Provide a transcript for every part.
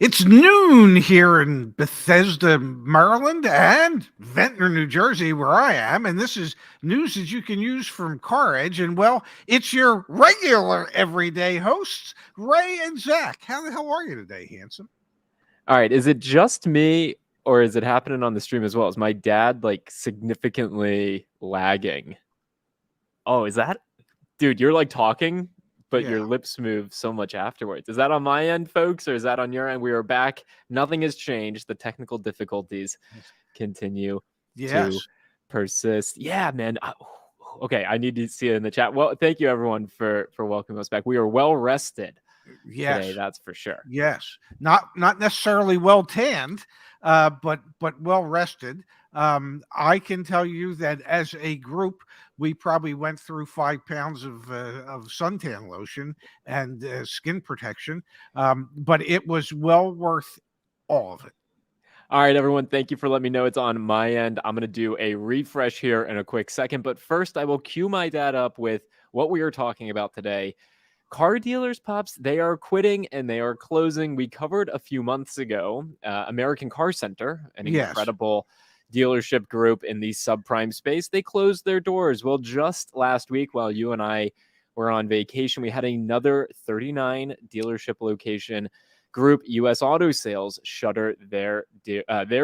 It's noon here in Bethesda, Maryland, and Ventnor, New Jersey, where I am. And this is news that you can use from CarEdge. And well, it's your regular everyday hosts, Ray and Zach. How the hell are you today, handsome? All right, is it just me or is it happening on the stream as well? Is my dad like significantly lagging? Oh, is that dude, you're like talking, but your Yeah. lips move so much afterwards. Is that on my end, folks, or is that on your end? We are back. Nothing has changed. The technical difficulties continue to Yes. persist. Yeah, man. Okay, I need to see it in the chat. Well, thank you everyone for welcoming us back. We are well rested today, Yes. that's for sure. Yes, not necessarily well tanned, but well rested. I can tell you that as a group, we probably went through 5 pounds of suntan lotion and skin protection, but it was well worth all of it. All right, everyone, thank you for letting me know it's on my end. I'm going to do a refresh here in a quick second, but first I will cue my dad up with what we are talking about today. Car dealers, Pops, they are quitting and they are closing. We covered a few months ago American Car Center, an Yes. incredible dealership group in the subprime space. They closed their doors. Well, just last week, while you and I were on vacation, we had another 39 dealership location group, US Auto Sales, shutter their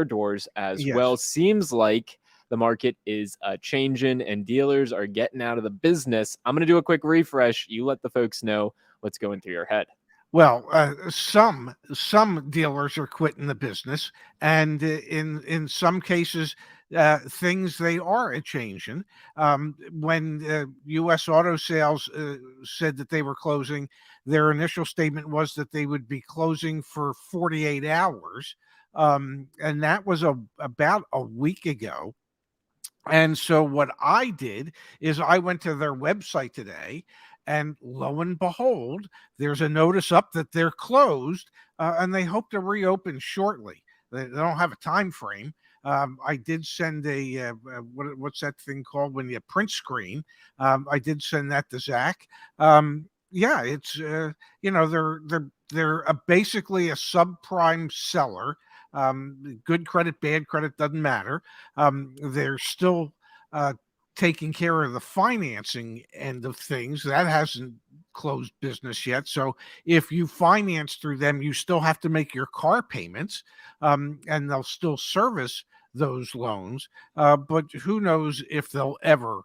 doors as well. Yes. Seems like the market is changing and dealers are getting out of the business. I'm going to do a quick refresh. You let the folks know what's going through your head. Well, some dealers are quitting the business, and in some cases, things they are a changing. When U.S. Auto Sales said that they were closing, their initial statement was that they would be closing for 48 hours, and that was about a week ago. And so what I did is I went to their website today, and lo and behold, there's a notice up that they're closed, and they hope to reopen shortly. They don't have a time frame. I did send what's that thing called when you print screen? I did send that to Zach. Yeah, it's they're basically a subprime seller. Good credit, bad credit doesn't matter. They're still uh, taking care of the financing end of things. That hasn't closed business yet. So if you finance through them, you still have to make your car payments, and they'll still service those loans. But who knows if they'll ever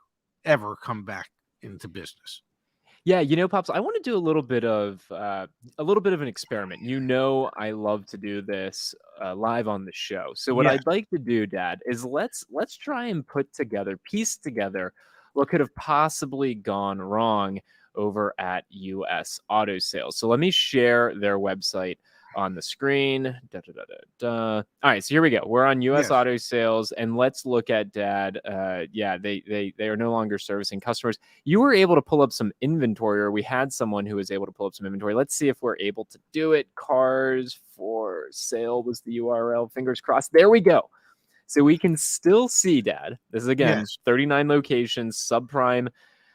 come back into business. Yeah, Pops, I want to do a little bit of an experiment. I love to do this live on the show. So what Yes. I'd like to do, Dad, is let's try and piece together what could have possibly gone wrong over at US Auto Sales. So let me share their website on the screen. All right, so here we go. We're on US Yes. Auto Sales, and let's look at Dad. Yeah, they are no longer servicing customers. You were able to pull up some inventory, or we had someone who was able to pull up some inventory. Let's see if we're able to do it. Cars for sale was the URL. Fingers crossed. There we go. So we can still see, Dad. This is again Yes. 39 locations, subprime,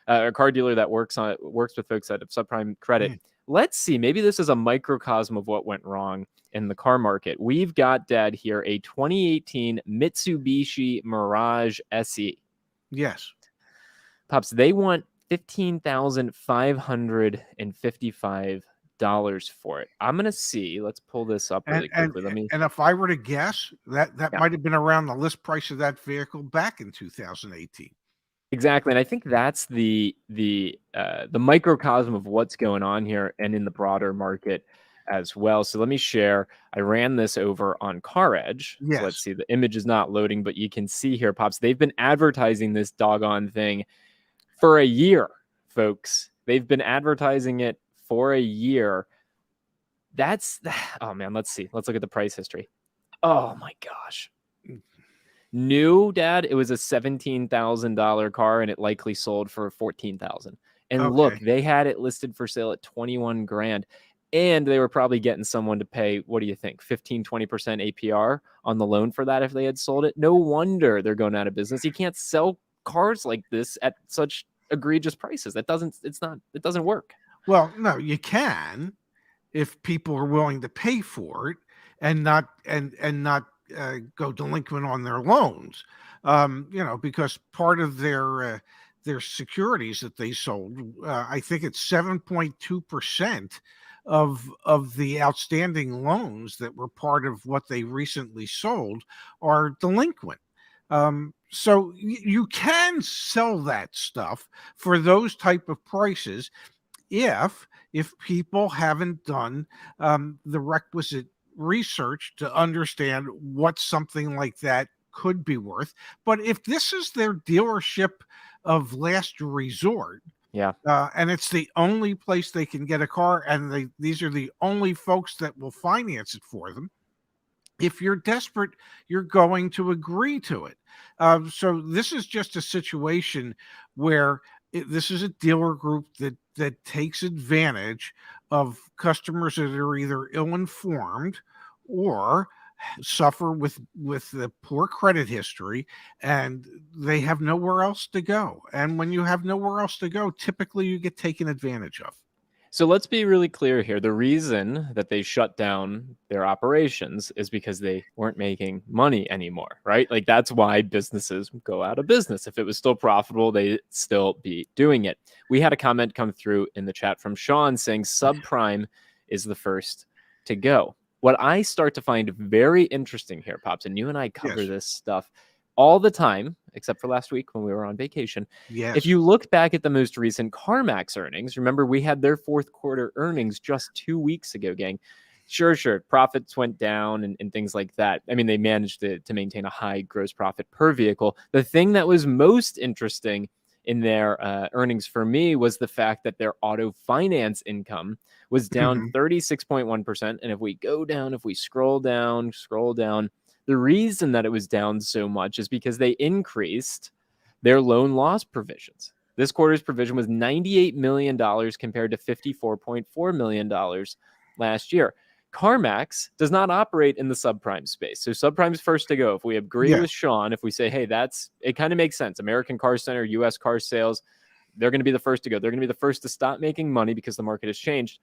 a car dealer that works with folks that have subprime credit. Mm. Let's see. Maybe this is a microcosm of what went wrong in the car market. We've got, Dad, here a 2018 Mitsubishi Mirage SE. Yes. Pops, they want $15,555 for it. I'm gonna see. Let's pull this up really And quickly. Let me. and if I were to guess, that Yeah, might have been around the list price of that vehicle back in 2018. exactly. And I think that's the microcosm of what's going on here and in the broader market as well. So let me share. I ran this over on CarEdge. So let's Yes. see. The image is not loading, but you can see here, Pops. They've been advertising this doggone thing for a year, folks. They've been advertising it for a year. Oh man, let's see. Let's look at the price history. Oh my gosh. New, Dad, it was a $17,000 car and it likely sold for 14,000. And look, Okay. they had it listed for sale at 21 grand. And they were probably getting someone to pay, what do you think, 15-20% APR on the loan for that if they had sold it. No wonder they're going out of business. You can't sell cars like this at such egregious prices. It doesn't work. Well, no, you can. if people are willing to pay for it and not go delinquent on their loans. Because part of their securities that they sold, I think it's 7.2% of the outstanding loans that were part of what they recently sold are delinquent. So you can sell that stuff for those type of prices if people haven't done the requisite research to understand what something like that could be worth. But if this is their dealership of last resort, Yeah. and it's the only place they can get a car, and these are the only folks that will finance it for them. If you're desperate, you're going to agree to it. So this is just a situation where this is a dealer group that takes advantage of customers that are either ill-informed or suffer with the poor credit history, and they have nowhere else to go. And when you have nowhere else to go, typically you get taken advantage of. So let's be really clear here. The reason that they shut down their operations is because they weren't making money anymore, right? Like that's why businesses go out of business. If it was still profitable, they'd still be doing it. We had a comment come through in the chat from Sean saying subprime is the first to go. What I start to find very interesting here, Pops, and you and I cover Yes. this stuff all the time, except for last week when we were on vacation. Yes. If you look back at the most recent CarMax earnings, remember we had their fourth quarter earnings just 2 weeks ago, gang. Sure, profits went down and things like that. I mean, they managed to maintain a high gross profit per vehicle. The thing that was most interesting in their earnings for me was the fact that their auto finance income was down 36.1%. And if we go down, if we scroll down, the reason that it was down so much is because they increased their loan loss provisions. This quarter's provision was $98 million compared to $54.4 million last year. CarMax does not operate in the subprime space. So subprime's first to go. If we agree with Sean, if we say, hey, it kind of makes sense. American Car Center, US car sales, they're going to be the first to go. They're going to be the first to stop making money because the market has changed.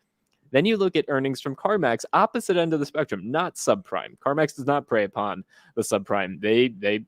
Then you look at earnings from CarMax, opposite end of the spectrum, not subprime. CarMax does not prey upon the subprime. They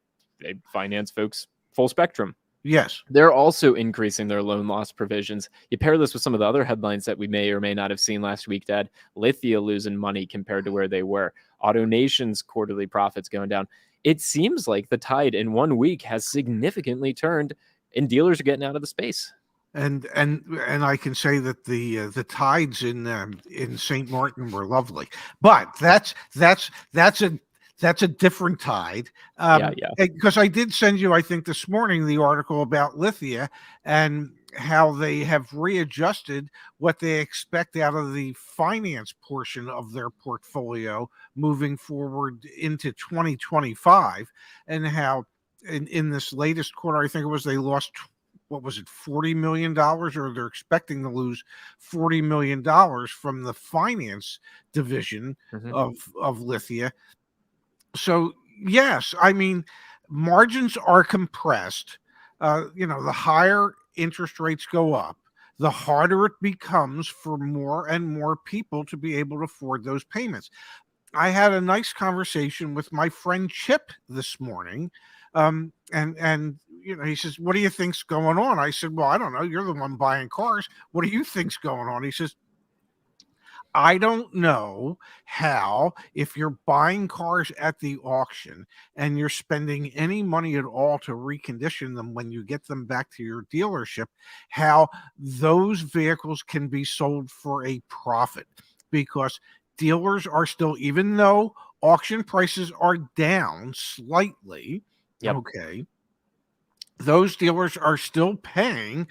finance folks full spectrum. Yes. They're also increasing their loan loss provisions. You pair this with some of the other headlines that we may or may not have seen last week, Dad. Lithia losing money compared to where they were. AutoNation's quarterly profits going down. It seems like the tide in 1 week has significantly turned and dealers are getting out of the space. And I can say that the tides in St. Martin were lovely, but that's a different tide. Yeah. Because I did send you, I think this morning, the article about Lithia and how they have readjusted what they expect out of the finance portion of their portfolio moving forward into 2025, and how in this latest quarter, I think it was, they lost, what was it, $40 million, or they're expecting to lose $40 million from the finance division of Lithia. So, yes, I mean, margins are compressed. The higher interest rates go up, the harder it becomes for more and more people to be able to afford those payments. I had a nice conversation with my friend Chip this morning. And he says, what do you think's going on? I said, well, I don't know. You're the one buying cars. What do you think's going on? He says, I don't know how, if you're buying cars at the auction and you're spending any money at all to recondition them when you get them back to your dealership, how those vehicles can be sold for a profit, because dealers are still, even though auction prices are down slightly, okay, those dealers are still paying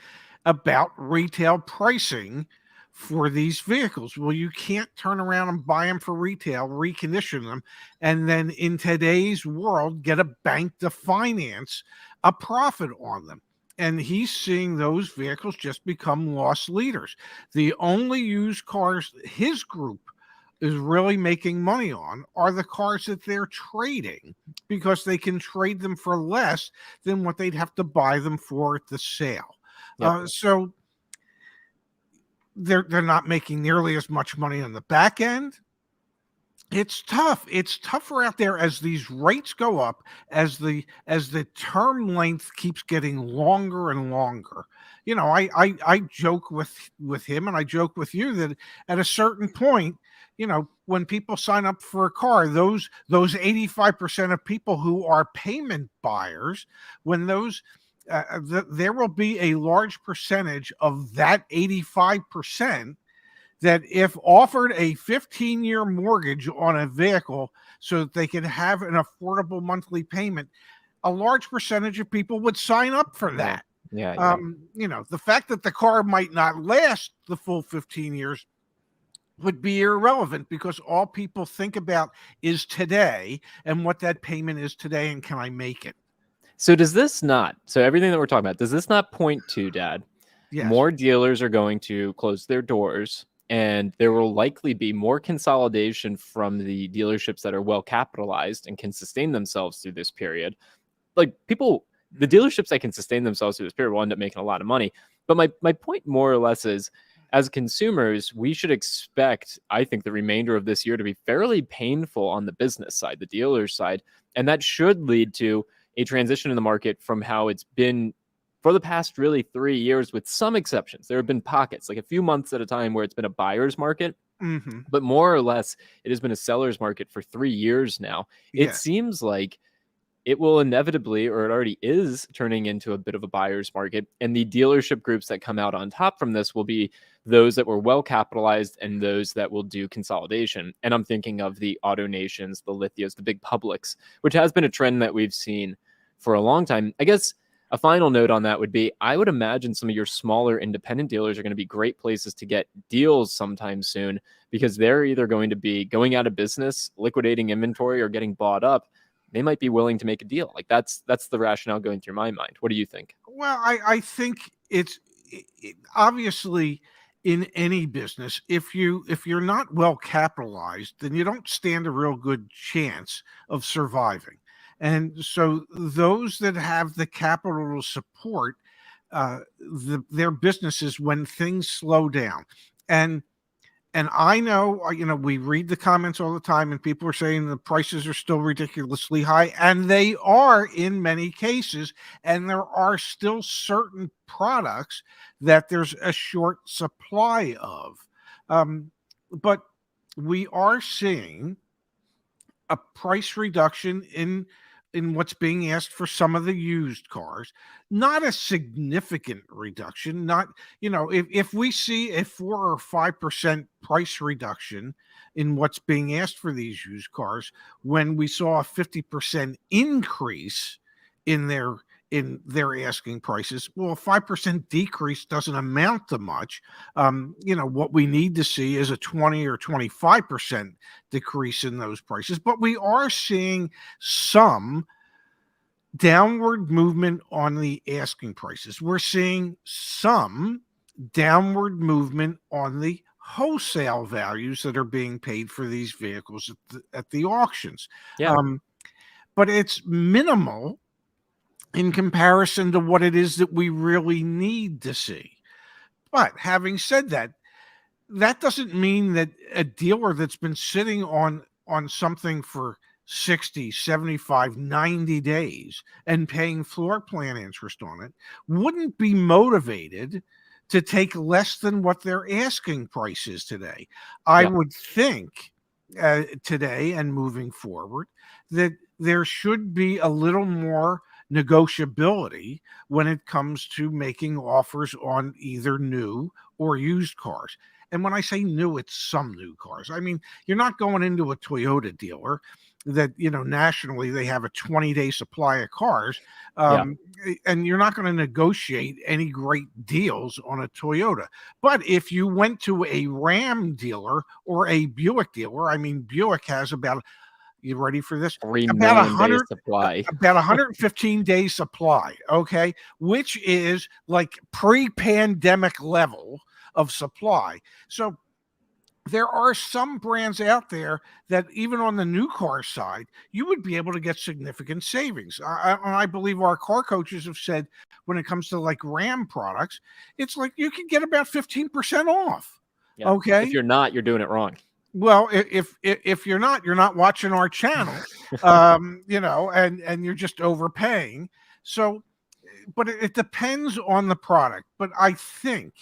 about retail pricing for these vehicles. Well, you can't turn around and buy them for retail, recondition them, and then in today's world get a bank to finance a profit on them. And he's seeing those vehicles just become loss leaders. The only used cars his group is really making money on are the cars that they're trading, because they can trade them for less than what they'd have to buy them for at the sale. So they're not making nearly as much money on the back end. It's tough. It's tougher out there as these rates go up, as the term length keeps getting longer and longer. I joke with him, and I joke with you that at a certain point, when people sign up for a car, those 85% of people who are payment buyers, when those there will be a large percentage of that 85% that if offered a 15-year mortgage on a vehicle so that they can have an affordable monthly payment, a large percentage of people would sign up for that. Yeah. The fact that the car might not last the full 15 years would be irrelevant, because all people think about is today and what that payment is today, and can I make it? So everything that we're talking about, does this not point to, Dad, Yes. more dealers are going to close their doors, and there will likely be more consolidation from the dealerships that are well capitalized and can sustain themselves through this period? Like, the dealerships that can sustain themselves through this period will end up making a lot of money. But my point more or less is, as consumers, we should expect, I think, the remainder of this year to be fairly painful on the business side, the dealer side. And that should lead to a transition in the market from how it's been for the past really 3 years, with some exceptions. There have been pockets, like a few months at a time, where it's been a buyer's market. Mm-hmm. But more or less, it has been a seller's market for 3 years now. It seems like it will inevitably, or it already is, turning into a bit of a buyer's market. And the dealership groups that come out on top from this will be those that were well capitalized and those that will do consolidation. And I'm thinking of the AutoNations, the Lithios, the big publics, which has been a trend that we've seen for a long time. I guess a final note on that would be, I would imagine some of your smaller independent dealers are going to be great places to get deals sometime soon, because they're either going to be going out of business, liquidating inventory, or getting bought up. They might be willing to make a deal. Like, that's the rationale going through my mind. What do you think? Well, I think it's obviously, in any business, if you're not well capitalized, then you don't stand a real good chance of surviving. And so those that have the capital to support their businesses when things slow down, and I know, we read the comments all the time, and people are saying the prices are still ridiculously high, and they are in many cases. And there are still certain products that there's a short supply of. But we are seeing a price reduction in what's being asked for some of the used cars. Not a significant reduction. Not, if we see a 4 or 5% price reduction in what's being asked for these used cars, when we saw a 50% increase in their asking prices, well, a 5% decrease doesn't amount to much. What we need to see is a 20 or 25% decrease in those prices. But we are seeing some downward movement on the asking prices. We're seeing some downward movement on the wholesale values that are being paid for these vehicles at the auctions. Yeah. But it's minimal in comparison to what it is that we really need to see. But having said that, that doesn't mean that a dealer that's been sitting on something for 60, 75, 90 days and paying floor plan interest on it wouldn't be motivated to take less than what their asking price is today. I would think today and moving forward that there should be a little more negotiability when it comes to making offers on either new or used cars. And when I say new, it's some new cars. I mean, you're not going into a Toyota dealer that, nationally they have a 20-day supply of cars. And you're not going to negotiate any great deals on a Toyota. But if you went to a Ram dealer or a Buick dealer, I mean, Buick has about, you ready for this? 3 million days supply. About 115 days supply, okay, which is like pre-pandemic level of supply. So there are some brands out there that even on the new car side, you would be able to get significant savings. I believe our car coaches have said when it comes to like Ram products, it's like you can get about 15% off. Yeah. If Okay. you're not, you're doing it wrong. Well, if you're not watching our channel, and you're just overpaying. So, but it depends on the product. But I think,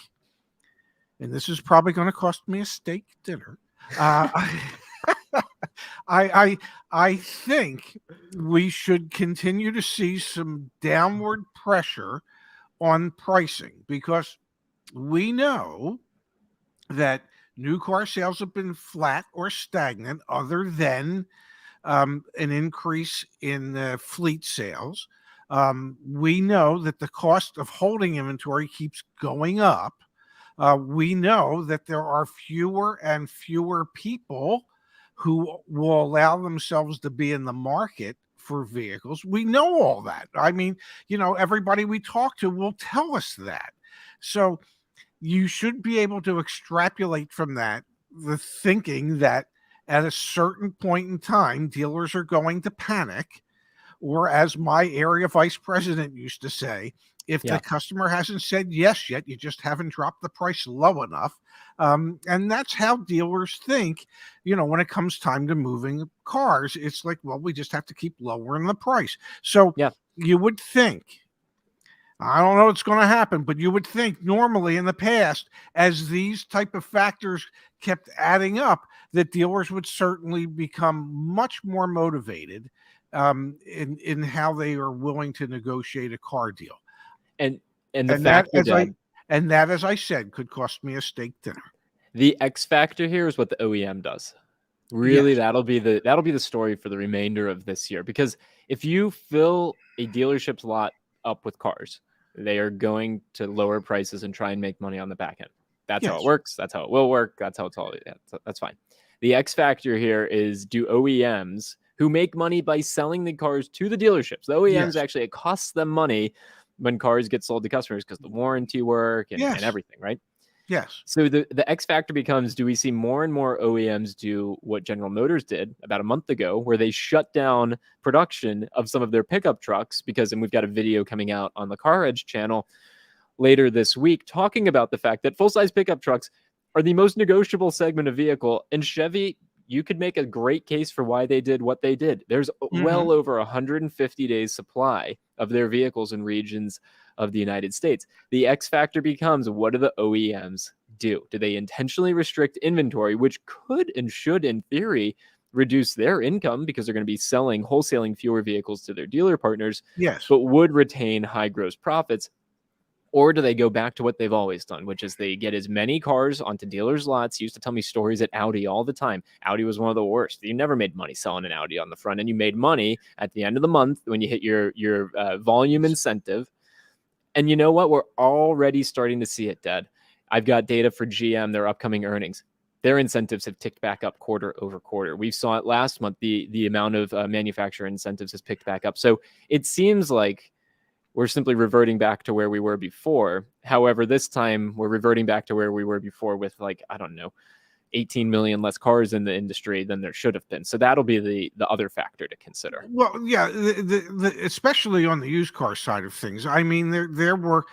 and this is probably going to cost me a steak dinner. Uh, I think we should continue to see some downward pressure on pricing because we know that new car sales have been flat or stagnant, other than an increase in fleet sales. We know that the cost of holding inventory keeps going up. We know that there are fewer and fewer people who will allow themselves to be in the market for vehicles. We know all that. I mean, everybody we talk to will tell us that. So you should be able to extrapolate from that the thinking that at a certain point in time, dealers are going to panic, or as my area vice president used to say, if the customer hasn't said yes yet, you just haven't dropped the price low enough. And that's how dealers think, when it comes time to moving cars. It's like, well, we just have to keep lowering the price. So you would think, I don't know what's going to happen, but you would think normally in the past, as these type of factors kept adding up, that dealers would certainly become much more motivated in how they are willing to negotiate a car deal. And that, as I said, could cost me a steak dinner. The X factor here is what the OEM does. Really, that'll be the story for the remainder of this year. Because if you fill a dealership's lot up with cars, they are going to lower prices and try and make money on the back end. That's how it works. That's how it will work. That's how it's all. That's fine. The X factor here is, do OEMs who make money by selling the cars to the dealerships, the OEMs actually, it costs them money when cars get sold to customers because the warranty work and everything, right? Yes. So the X factor becomes, do we see more and more OEMs do what General Motors did about a month ago, where they shut down production of some of their pickup trucks because, and we've got a video coming out on the CarEdge channel later this week talking about the fact that full-size pickup trucks are the most negotiable segment of vehicle. And Chevy, you could make a great case for why they did what they did. There's well over 150 days supply of their vehicles in regions of the United States. The X factor becomes, what do the OEMs do? Do they intentionally restrict inventory, which could and should, in theory, reduce their income because they're going to be wholesaling fewer vehicles to their dealer partners, but would retain high gross profits? Or do they go back to what they've always done, which is they get as many cars onto dealers' lots? He used to tell me stories at Audi all the time. Audi was one of the worst. You never made money selling an Audi on the front end. You made money at the end of the month when you hit your volume incentive. And you know what? We're already starting to see it, Dad. I've got data for GM, their upcoming earnings. Their incentives have ticked back up quarter over quarter. We saw it last month. The amount of manufacturer incentives has picked back up. So it seems like we're simply reverting back to where we were before. However, this time we're reverting back to where we were before with, like, I don't know, 18 million less cars in the industry than there should have been. So that'll be the other factor to consider. Well, yeah, especially on the used car side of things. I mean, there were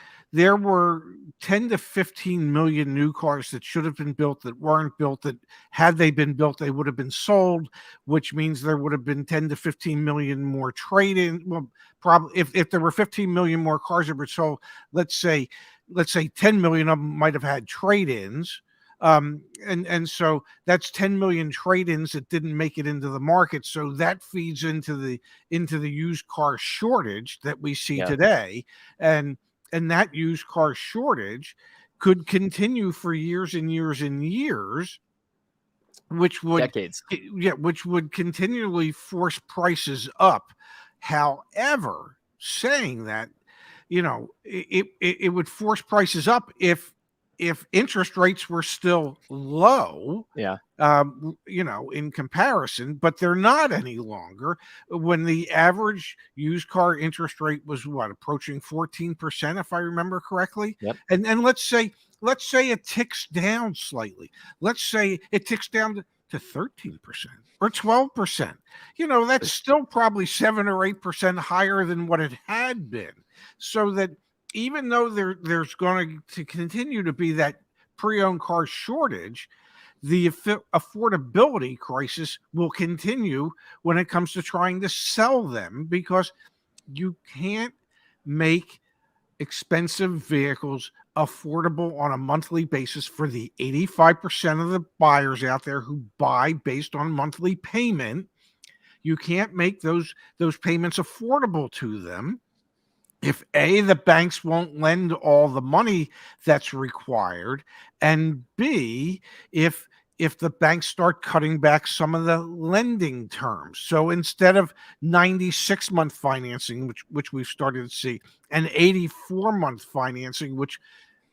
10 to 15 million new cars that should have been built that weren't built, that had they been built, they would have been sold, which means there would have been 10 to 15 million more trade-in. Well, probably if there were 15 million more cars that were sold, let's say 10 million of them might have had trade-ins. And so that's 10 million trade-ins that didn't make it into the market. So that feeds into the used car shortage that we see today. And that used car shortage could continue for years and years and years, which would decades. Which would continually force prices up. However, saying that, it would force prices up if if interest rates were still low, Yeah. in comparison, but they're not any longer. When the average used car interest rate was what, approaching 14%, if I remember correctly. Yep. And let's say it ticks down slightly. Let's say it ticks down to 13% or 12%. That's still probably 7 or 8% higher than what it had been. So that even though there's going to continue to be that pre-owned car shortage, the affordability crisis will continue when it comes to trying to sell them, because you can't make expensive vehicles affordable on a monthly basis for the 85% of the buyers out there who buy based on monthly payment. You can't make those payments affordable to them if the banks won't lend all the money that's required, and B, if the banks start cutting back some of the lending terms. So instead of 96-month financing, which we've started to see, and 84-month financing, which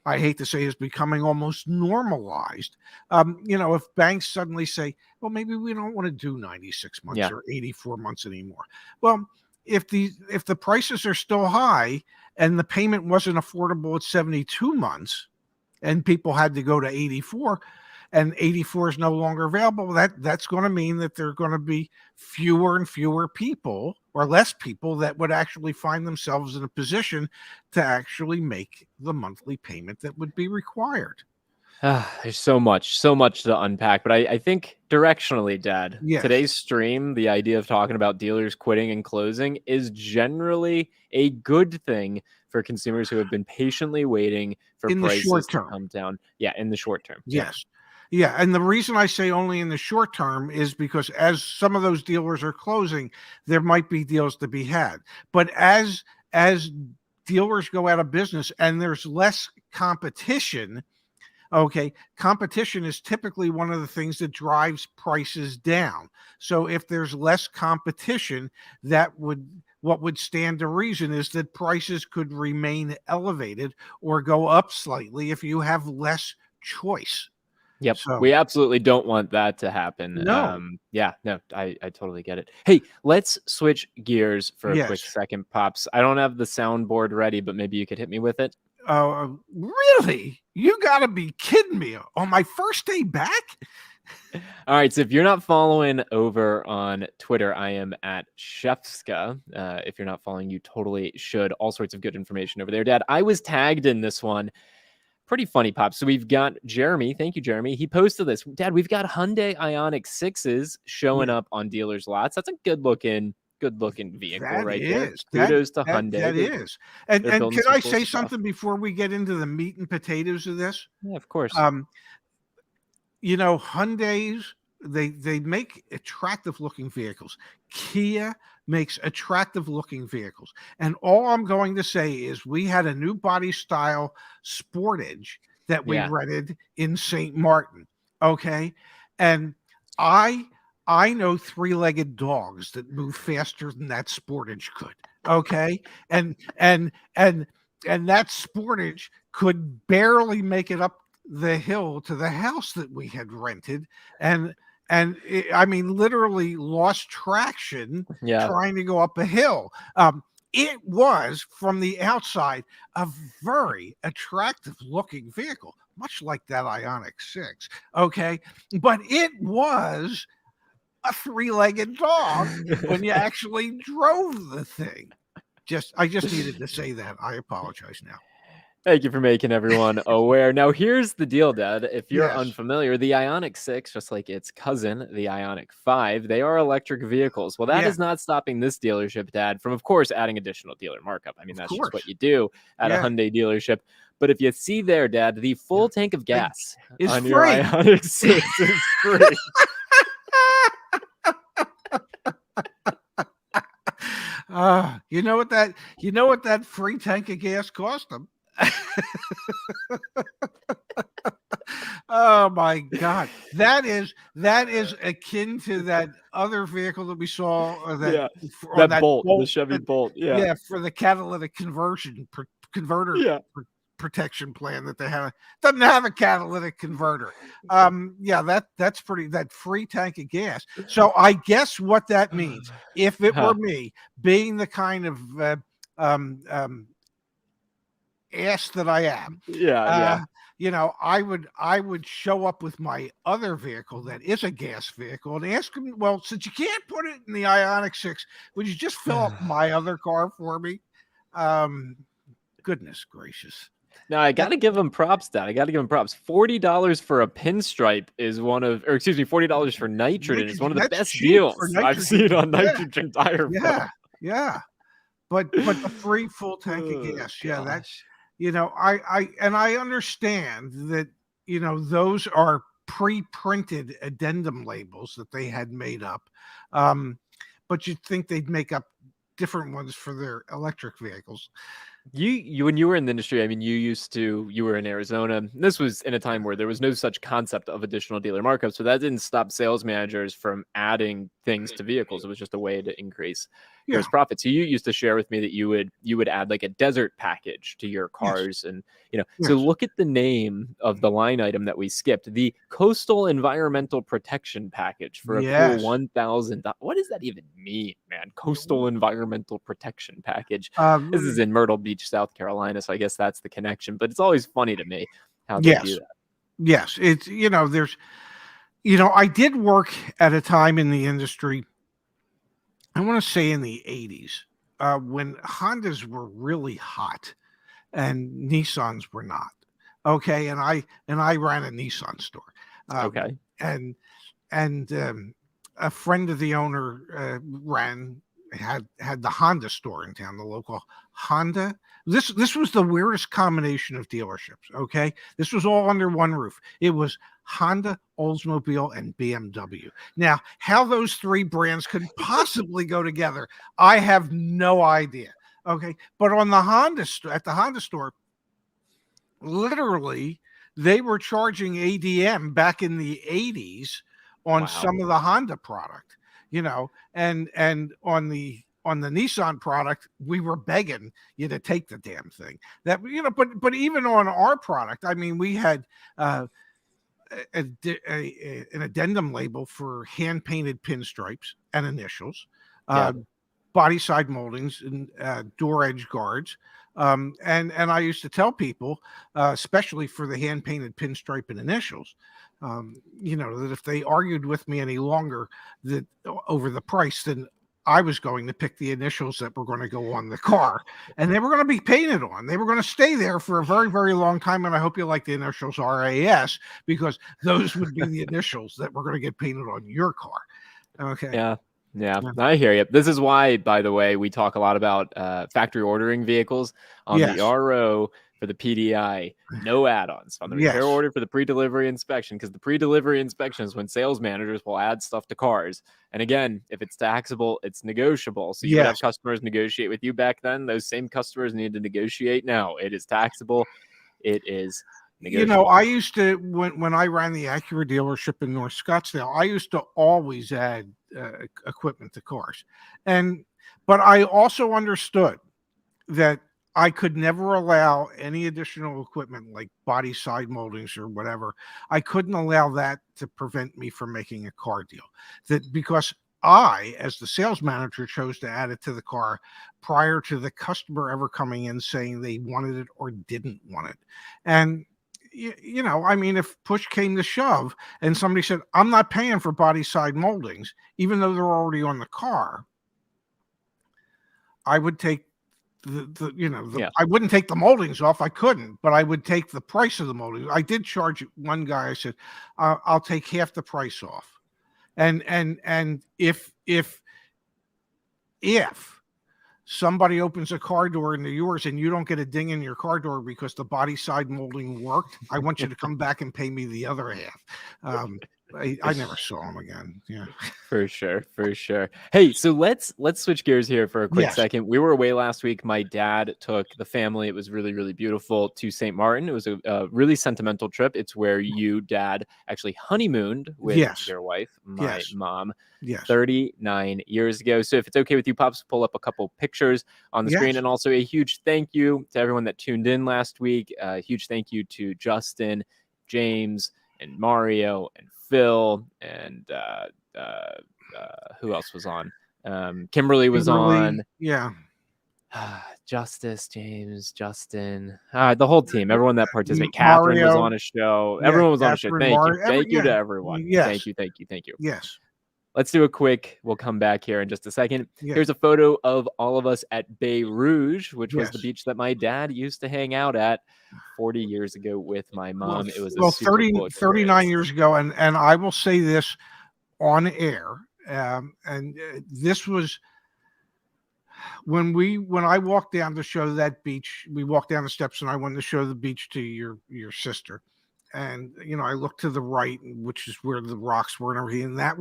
I hate to say is becoming almost normalized. If banks suddenly say, well, maybe we don't want to do 96 months Yeah. or 84 months anymore. Well, if the prices are still high and the payment wasn't affordable at 72 months and people had to go to 84, and 84 is no longer available, that's going to mean that there are going to be fewer and fewer people, or less people, that would actually find themselves in a position to actually make the monthly payment that would be required. There's so much to unpack, but I think directionally, Dad, Yes. today's stream, the idea of talking about dealers quitting and closing is generally a good thing for consumers who have been patiently waiting for In the prices short to term. come down. Yeah, in the short term. Yeah. Yes. Yeah. And the reason I say only in the short term is because as some of those dealers are closing, there might be deals to be had. But as dealers go out of business and there's less competition, okay, competition is typically one of the things that drives prices down. So if there's less competition, what would stand to reason is that prices could remain elevated or go up slightly if you have less choice. Yep. So We absolutely don't want that to happen. no, Yeah, no, I totally get it. Hey, let's switch gears for a quick yes. second, Pops. I don't have the soundboard ready, but maybe you could hit me with it. Really? You got to be kidding me! On my first day back? All right, so if you're not following over on Twitter, I am at Chefska. If you're not following, you totally should. All sorts of good information over there, Dad. I was tagged in this one. Pretty funny, Pop. So we've got Jeremy. Thank you, Jeremy. He posted this. Dad, we've got Hyundai Ioniq 6s showing up on dealers' lots. That's a good looking vehicle That right there. is Kudos to that Hyundai. that They're, is. And they're building can some I cool say stuff. something before we get into the meat and potatoes of this? Yeah, of course. Um, Hyundai's, they make attractive looking vehicles. Kia makes attractive looking vehicles. And all I'm going to say is we had a new body style Sportage that we Yeah. rented in St. Martin. Okay. And I know three-legged dogs that move faster than that Sportage could. Okay. And that Sportage could barely make it up the hill to the house that we had rented, and I mean literally lost traction Yeah. trying to go up a hill. It was from the outside a very attractive looking vehicle, much like that Ioniq 6. Okay, but it was a three-legged dog when you actually drove the thing. I just needed to say that. I apologize now. Thank you for making everyone aware. Now, here's the deal, Dad. If you're Yes. unfamiliar, the Ioniq 6, just like its cousin, the Ioniq 5, they are electric vehicles. Well, that Yeah. is not stopping this dealership, Dad, from, of course, adding additional dealer markup. I mean, Of that's just what course. you do at a Yeah. Hyundai dealership. But if you see there, Dad, the full tank of gas Is on your free. Ioniq 6 is free. You know what that free tank of gas cost them? Oh my God. That is akin to that other vehicle that we saw, Yeah, that Bolt, the Bolt, Chevy Bolt. Yeah. for the catalytic converter Yeah. protection plan that they have. Doesn't have a catalytic converter. Yeah, that's pretty. That free tank of gas. So I guess what that means, if it were Huh. me, being the kind of ass that I am, Yeah, yeah. I would show up with my other vehicle that is a gas vehicle and ask him, well, since you can't put it in the Ioniq 6, would you just fill up my other car for me? Goodness gracious. Now I got to give him props, Dad. I got to give him props. $40 for a pinstripe is $40 for nitrogen is one of the That's best cheap for deals I've nitrogen. seen on Yeah, nitrogen tire yeah, film. yeah. But the free full tank of Oh, gas, yeah, that gosh. I understand that those are pre-printed addendum labels that they had made up, but you'd think they'd make up different ones for their electric vehicles. You when you were in the industry, I mean, you were in Arizona. This was in a time where there was no such concept of additional dealer markup, so that didn't stop sales managers from adding things to vehicles. It was just a way to increase Yeah. gross profit. So you used to share with me that you would add like a desert package to your Yes. cars, and Yes. so look at the name of the line item that we skipped, the Coastal Environmental Protection Package for a cool Yes. $1,000. What does that even mean, man? Coastal Environmental Protection Package. This is Um, in Myrtle Beach, South Carolina, so I guess that's the connection. But it's always funny to me how they do yes. that. Yes. It's there's I did work at a time in the industry, I want to say in the 80s, when Hondas were really hot and Nissans were not. Okay, and I ran a Nissan store, Okay. and a friend of the owner had the Honda store in town, the local Honda. This was the weirdest combination of dealerships. Okay, this was all under one roof. It was Honda, Oldsmobile, and BMW. Now, how those three brands could possibly go together, I have no idea. Okay, but on the at the Honda store, literally, they were charging ADM back in the 80s on Wow. some of the Honda product, and on the Nissan product, we were begging you to take the damn thing. But even on our product, I mean, we had an addendum label for hand painted pinstripes and initials, Yeah. body side moldings, and door edge guards. And I used to tell people, especially for the hand painted pinstripe and initials, that if they argued with me any longer that over the price, then I was going to pick the initials that were going to go on the car, and they were going to be painted on. They were going to stay there for a very, very long time. And I hope you like the initials RAS, because those would be the initials that were going to get painted on your car. Okay. Yeah. Yeah, I hear you. This is why, by the way, we talk a lot about factory ordering vehicles on Yes. the RO for the PDI. No add-ons on the repair Yes. order for the pre-delivery inspection, because the pre-delivery inspection is when sales managers will add stuff to cars. And again, if it's taxable, it's negotiable. So you would have Yes. customers negotiate with you back then. Those same customers need to negotiate now. It is taxable. It is negotiable. I used to, when I ran the Acura dealership in North Scottsdale, I used to always add equipment to cars, but I also understood that I could never allow any additional equipment like body side moldings or whatever. I couldn't allow that to prevent me from making a car deal. That because I, as the sales manager, chose to add it to the car prior to the customer ever coming in saying they wanted it or didn't want it. And I mean, if push came to shove and somebody said, I'm not paying for body side moldings, even though they're already on the car, I would take I wouldn't take the moldings off. I couldn't, but I would take the price of the moldings. I did charge one guy. I said, I'll take half the price off. And if somebody opens a car door into yours and you don't get a ding in your car door because the body side molding worked, I want you to come back and pay me the other half. I never saw him again. Yeah. For sure, for sure. Hey, so let's switch gears here for a quick Yes. second. We were away last week. My dad took the family. It was really, really beautiful to St. Martin. It was a really sentimental trip. It's where you, Dad, actually honeymooned with Yes. your wife, my Yes. mom, Yes. 39 years ago. So if it's okay with you, Pops, pull up a couple pictures on the screen. Yes. And also a huge thank you to everyone that tuned in last week. A huge thank you to Justin, James, and Mario, and Phil, and who else was on? Kimberly was on. Kimberly. Yeah. Justice, James, Justin, the whole team, everyone that participated. Catherine was on Mario. a show. Yeah. Everyone was on a show. Catherine, Thank you. Mario. Thank you Yeah. to everyone. Yes. Thank you. Thank you. Thank you. Yes. Let's do a quick, we'll come back here in just a second. Yeah. Here's a photo of all of us at Bay Rouge, which was the Yes. beach that my dad used to hang out at 40 years ago with my mom. It was a Well, super cool 39 experience. years ago. And I will say this on air. And this was when I walked down to show that beach. We walked down the steps and I went to show the beach to your sister. And, I looked to the right, which is where the rocks were and everything. And that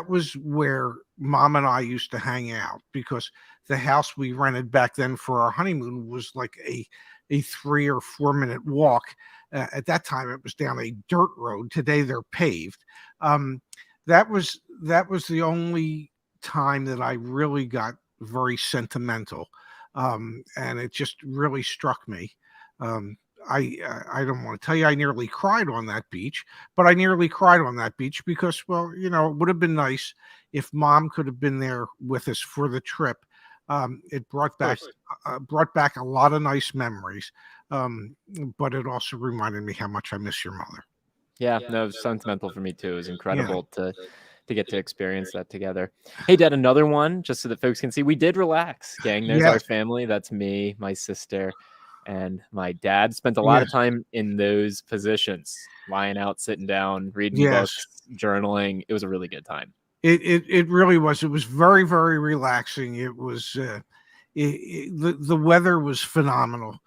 was where Mom and I used to hang out, because the house we rented back then for our honeymoon was like a 3 or 4 minute walk. At that time, it was down a dirt road. Today they're paved. That was the only time that I really got very sentimental, and it just really struck me. I don't want to tell you I nearly cried on that beach, but I nearly cried on that beach because, well, it would have been nice if Mom could have been there with us for the trip. It brought back a lot of nice memories, but it also reminded me how much I miss your mother. Yeah, no, it was sentimental for me too. It was incredible to get to experience that together. Hey, Dad, another one, just so that folks can see. We did relax, gang. There's our family. That's me, my sister, and my dad. Spent a lot of time in those positions, lying out, sitting down, reading books, journaling. It was a really good time. It really was. It was very, very relaxing. It was the weather was phenomenal.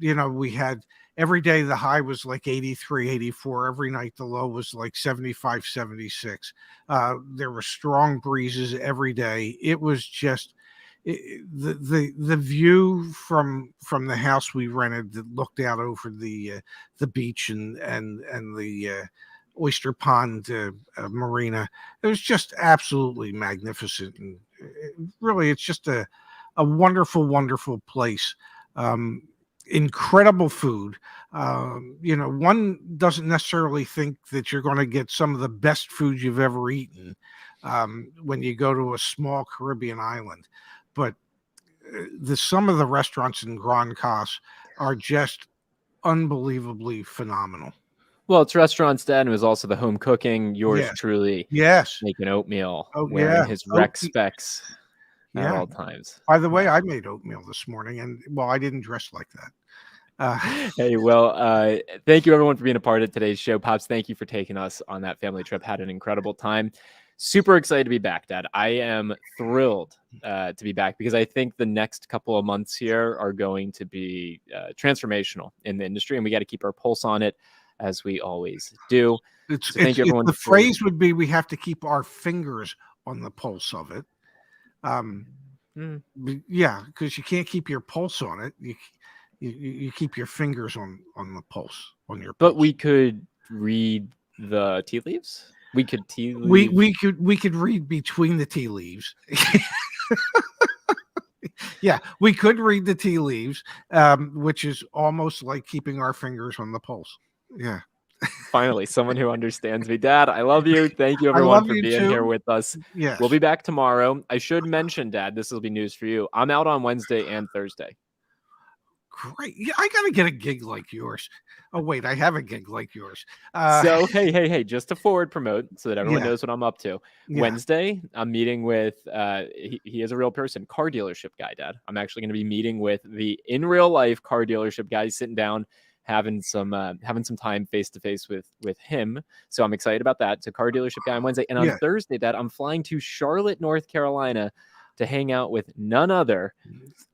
We had every day the high was like 83, 84. Every night the low was like 75, 76. There were strong breezes every day. It was just the view from the house we rented that looked out over the beach and the oyster pond marina. It was just absolutely magnificent, and really it's just a wonderful, wonderful place. Incredible food. One doesn't necessarily think that you're going to get some of the best food you've ever eaten when you go to a small Caribbean island, but some of the restaurants in Grand Cas are just unbelievably phenomenal. Well, it's restaurants, Dad, and it was also the home cooking. Yours truly, yes, making oatmeal, oh wearing yeah, his rec specs at yeah. all times. By the way, I made oatmeal this morning, and well, I didn't dress like that. Hey, well, thank you everyone for being a part of today's show. Pops, thank you for taking us on that family trip. Had an incredible time. Super excited to be back, Dad. I am thrilled to be back, because I think the next couple of months here are going to be transformational in the industry, and we got to keep our pulse on it, as we always do. So thank you, everyone. The phrase would be, we have to keep our fingers on the pulse of it. Yeah, because you can't keep your pulse on it. You keep your fingers on the pulse, on your pulse. But we could read the tea leaves. We could we could read between the tea leaves. Yeah, we could read the tea leaves, which is almost like keeping our fingers on the pulse. Yeah. Finally, someone who understands me. Dad, I love you. Thank you, everyone, for being here with us. Yes. We'll be back tomorrow. I should mention, Dad, this will be news for you. I'm out on Wednesday and Thursday. Great. Yeah, I got to get a gig like yours. Oh, wait, I have a gig like yours. So, hey, just to forward promote so that everyone knows what I'm up to. Yeah. Wednesday, I'm meeting with, he is a real person, car dealership guy, Dad. I'm actually going to be meeting with the in real life car dealership guy, sitting down, having some time face to face with him. So I'm excited about that. It's a car dealership guy on Wednesday. And on Thursday, Dad, I'm flying to Charlotte, North Carolina. to hang out with none other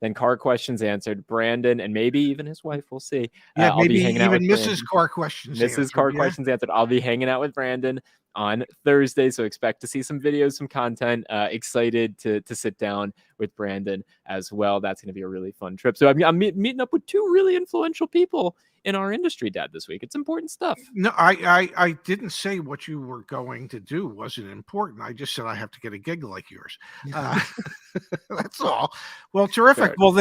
than Car Questions Answered, Brandon, and maybe even his wife. We'll see. Yeah, I'll be maybe hanging out even with Mrs. Brandon. Car Questions Mrs. answered. Car Yeah. Questions Answered. I'll be hanging out with Brandon on Thursday, so expect to see some videos, some content. Excited to sit down with Brandon as well. That's going to be a really fun trip. So I'm meeting up with two really influential people in our industry, Dad, this week. It's important stuff. No, I didn't say what you were going to do wasn't important. I just said I have to get a gig like yours. That's all. Well, terrific. Fair. Well,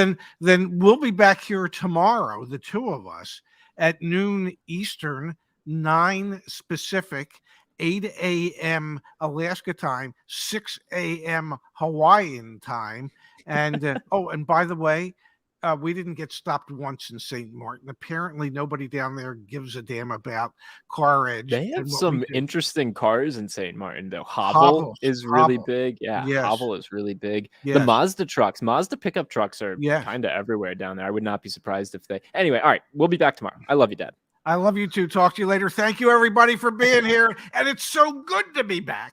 then we'll be back here tomorrow, the two of us, at noon Eastern, 9 Pacific, 8 a.m. Alaska time, 6 a.m. Hawaiian time. And oh, and by the way, we didn't get stopped once in St. Martin. Apparently, nobody down there gives a damn about CarEdge. They have and what we some do. interesting cars in St. Martin, though. Havel Hovels, is really Hovels. big. Yeah, Yes. Havel is really big. The Yes. Mazda trucks, Mazda pickup trucks are Yes. kind of everywhere down there. I would not be surprised if they. Anyway, all right, we'll be back tomorrow. I love you, Dad. I love you too. Talk to you later. Thank you, everybody, for being here. And it's so good to be back.